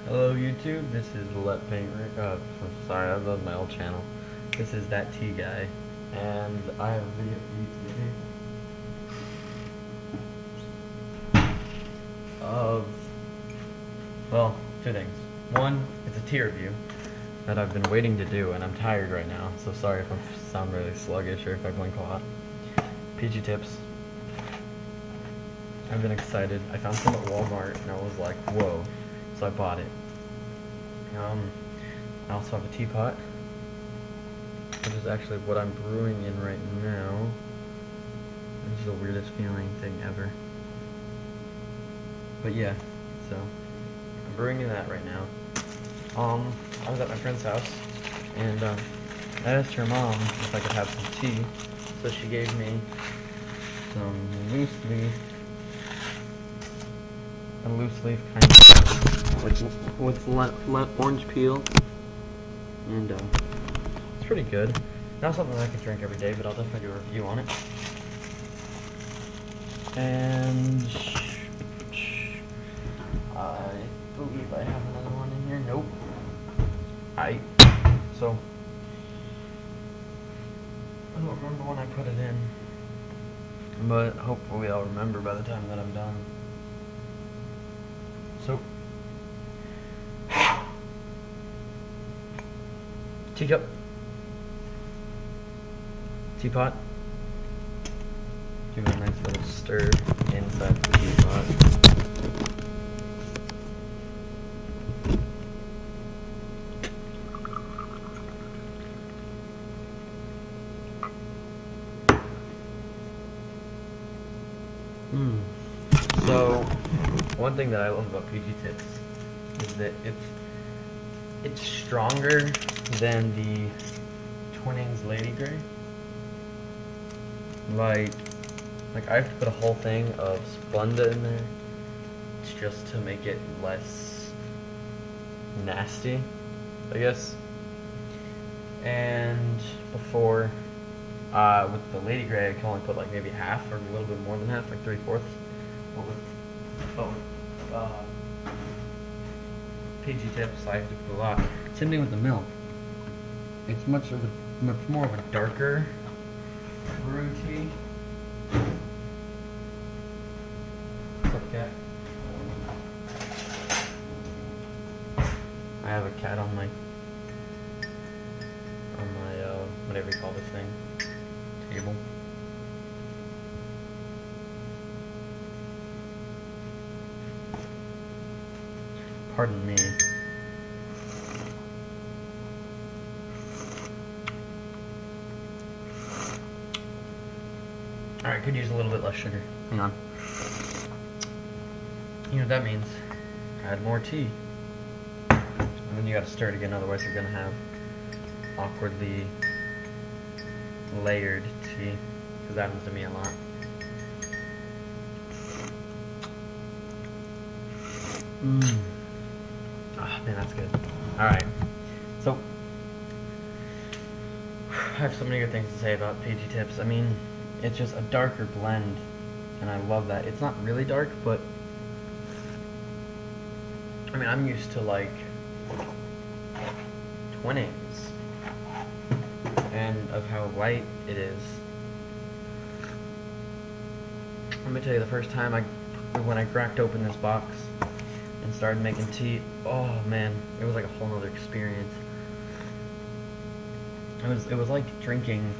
Hello YouTube, this is Let Paint sorry, I love my old channel. This is That Tea Guy, and I have a video for you today of, well, two things. One, it's a tea review that I've been waiting to do, and I'm tired right now, so sorry if I sound really sluggish or if I blink a lot. PG Tips. I've been excited. I found some at Walmart, and I was like, whoa, so I bought it. I also have a teapot, which is actually what I'm brewing in right now. This is the weirdest feeling thing ever. But yeah, so I'm brewing in that right now. I was at my friend's house, and I asked her mom if I could have some tea, so she gave me some loose leaf, a loose leaf kind of with orange peel, and it's pretty good. Not something I could drink every day, but I'll definitely do a review on it. And I believe I have another one in here. Nope. So I don't remember when I put it in, but hopefully I'll remember by the time that I'm done. So, teacup, teapot, give it a nice little stir inside the teapot. So, one thing that I love about PG Tips is that it's stronger than the Twinings Lady Grey. Like I have to put a whole thing of Splenda in there just to make it less nasty, I guess. And before, with the Lady Grey, I can only put like maybe half or a little bit more than half, like 3/4. But with PG Tips, I have to put a lot. Same thing with the milk. It's much more of a darker brew tea. What's up, cat? I have a cat on my whatever you call this thing, table. Pardon me. Alright, could use a little bit less sugar. Hang on. You know what that means? Add more tea. And then you gotta stir it again, otherwise you're gonna have awkwardly layered tea. Because that happens to me a lot. Ah, man, that's good. Alright. So, I have so many good things to say about PG Tips. I mean, it's just a darker blend, and I love that. It's not really dark, but I mean, I'm used to like Twinings and of how light it is. Let me tell you, the first time when I cracked open this box and started making tea, oh man, it was like a whole nother experience. It was like drinking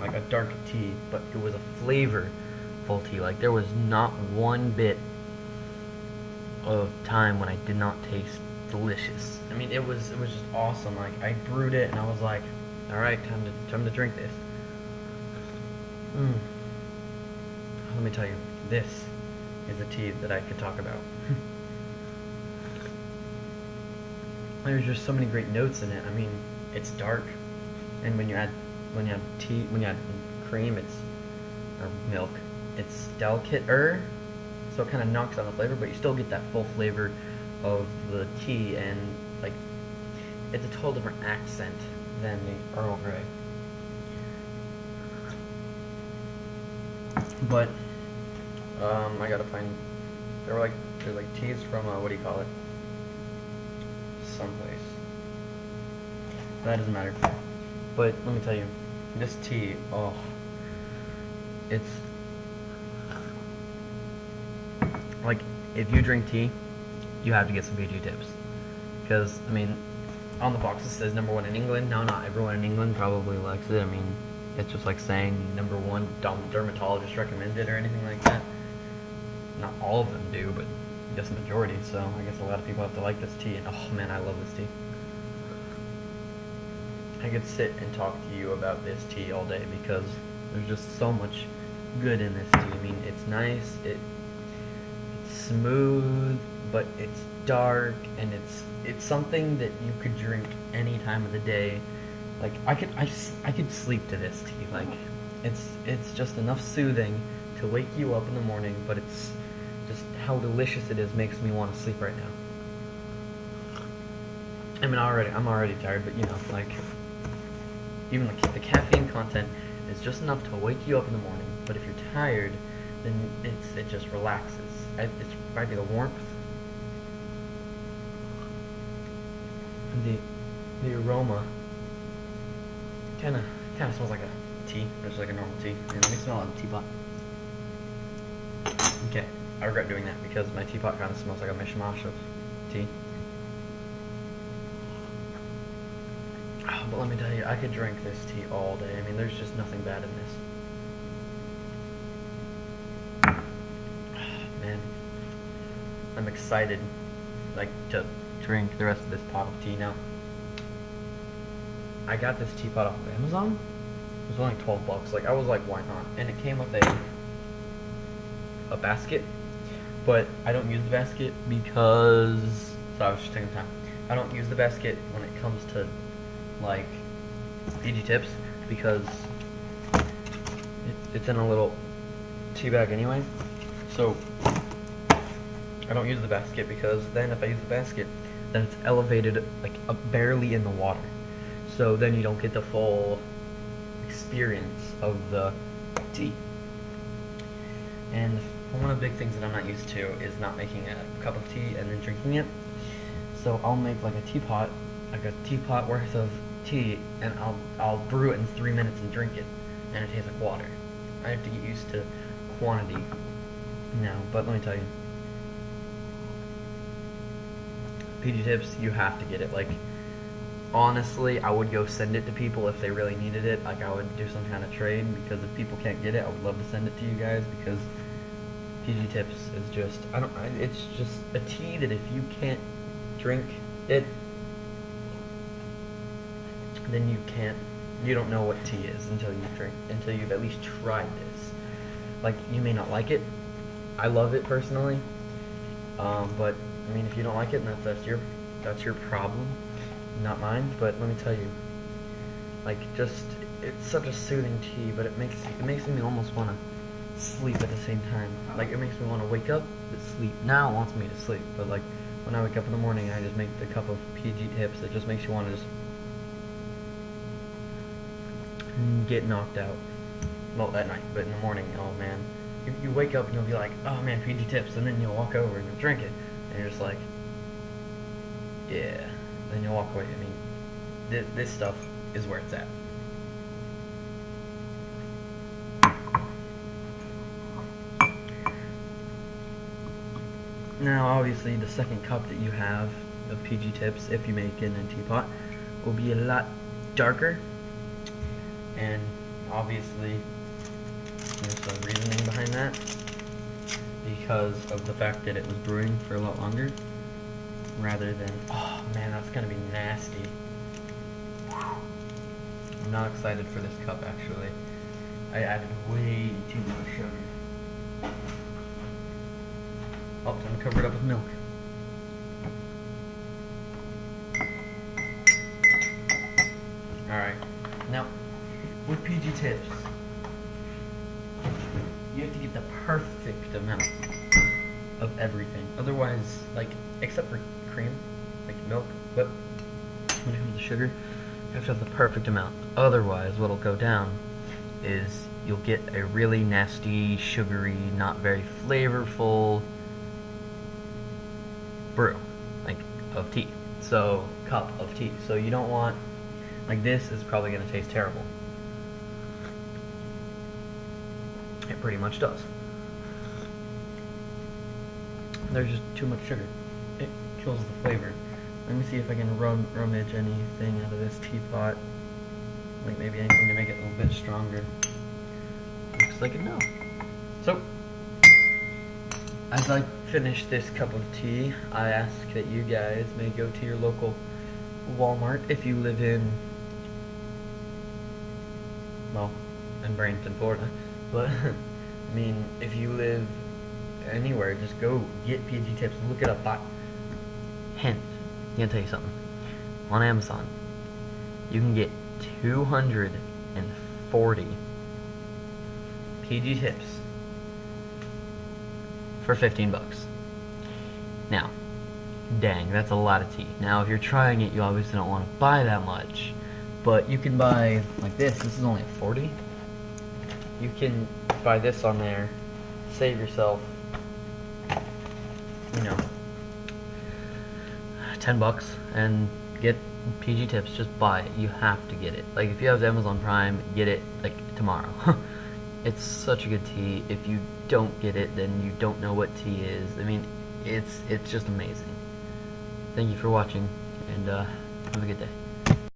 like a dark tea, but it was a flavorful tea. Like there was not one bit of time when I did not taste delicious. I mean, it was just awesome. Like I brewed it and I was like, all right, time to drink this. Let me tell you, this is a tea that I could talk about. There's just so many great notes in it. I mean, it's dark, and when you add cream, or milk, it's delicater, so it kind of knocks on the flavor, but you still get that full flavor of the tea, and like it's a total different accent than the Earl Grey. But I gotta find. There's like teas from what do you call it? someplace. That doesn't matter. But let me tell you, this tea, oh, it's like, if you drink tea, you have to get some PG Tips. Because, I mean, on the box it says #1 in England. Now, not everyone in England probably likes it. I mean, it's just like saying #1 dermatologist recommended or anything like that. Not all of them do, but I guess the majority. So I guess a lot of people have to like this tea. And oh man, I love this tea. I could sit and talk to you about this tea all day because there's just so much good in this tea. I mean, it's nice, it's smooth, but it's dark, and it's something that you could drink any time of the day. Like I could sleep to this tea. Like it's just enough soothing to wake you up in the morning, but it's just how delicious it is makes me want to sleep right now. I mean, I'm already tired, but you know, like, even the caffeine content is just enough to wake you up in the morning. But if you're tired, then it just relaxes. It's probably the warmth, and the aroma. Kind of smells like a tea, just like a normal tea. And let me smell it in the teapot. Okay, I regret doing that because my teapot kind of smells like a mishmash of tea. But let me tell you, I could drink this tea all day. I mean, there's just nothing bad in this. Man, I'm excited, like, to drink the rest of this pot of tea now. I got this teapot off of Amazon. It was only like $12. Like, I was like, why not? And it came with a basket, but I don't use the basket because, so I was just taking time. I don't use the basket when it comes to, like, PG Tips, because it's in a little tea bag anyway. So I don't use the basket, because then if I use the basket, then it's elevated like barely in the water. So then you don't get the full experience of the tea. And one of the big things that I'm not used to is not making a cup of tea and then drinking it. So I'll make like a teapot worth of tea, and I'll brew it in 3 minutes and drink it, and it tastes like water. I have to get used to quantity now, but let me tell you, PG Tips, you have to get it. Like, honestly, I would go send it to people if they really needed it. Like, I would do some kind of trade, because if people can't get it, I would love to send it to you guys, because PG Tips is just, it's just a tea that if you can't drink it, then you don't know what tea is until you've at least tried this. Like, you may not like it. I love it personally, but I mean, if you don't like it, then that's your problem, not mine. But let me tell you, like, just, it's such a soothing tea, but it makes me almost want to sleep at the same time. Like, it makes me want to wake up but sleep. Now it wants me to sleep, but like, when I wake up in the morning, I just make the cup of PG Tips. It just makes you want to just get knocked out. Well, at night, but in the morning, oh man, you wake up and you'll be like, oh man, PG Tips, and then you'll walk over and you'll drink it, and you're just like, yeah. Then you'll walk away. I mean, this stuff is where it's at. Now, obviously, the second cup that you have of PG Tips, if you make it in a teapot, will be a lot darker. And obviously, there's some reasoning behind that, because of the fact that it was brewing for a lot longer, rather than, oh man, that's gonna be nasty. I'm not excited for this cup, actually. I added way too much sugar. Oh, time to cover it up with milk. Alright, now, with PG Tips, you have to get the perfect amount of everything. Otherwise, like, except for cream, like milk, but when it comes to sugar, you have to have the perfect amount. Otherwise, what'll go down is you'll get a really nasty, sugary, not very flavorful brew, like, of tea. So cup of tea. So you don't want, like, this is probably going to taste terrible. It pretty much does. There's just too much sugar. It kills the flavor. Let me see if I can rummage anything out of this teapot. Like maybe anything to make it a little bit stronger. Looks like a no. So, as I finish this cup of tea, I ask that you guys may go to your local Walmart if you live in, well, in Bradenton, Florida. But, I mean, if you live anywhere, just go get PG Tips. Look it up. Hint, I'm gonna tell you something. On Amazon, you can get 240 PG Tips for 15 bucks. Now, dang, that's a lot of tea. Now, if you're trying it, you obviously don't want to buy that much, but you can buy, like this is only a 40. You can buy this on there, save yourself, you know, 10 bucks and get PG Tips. Just buy it. You have to get it. Like, if you have Amazon Prime, get it, like, tomorrow. It's such a good tea. If you don't get it, then you don't know what tea is. I mean, it's just amazing. Thank you for watching, and have a good day.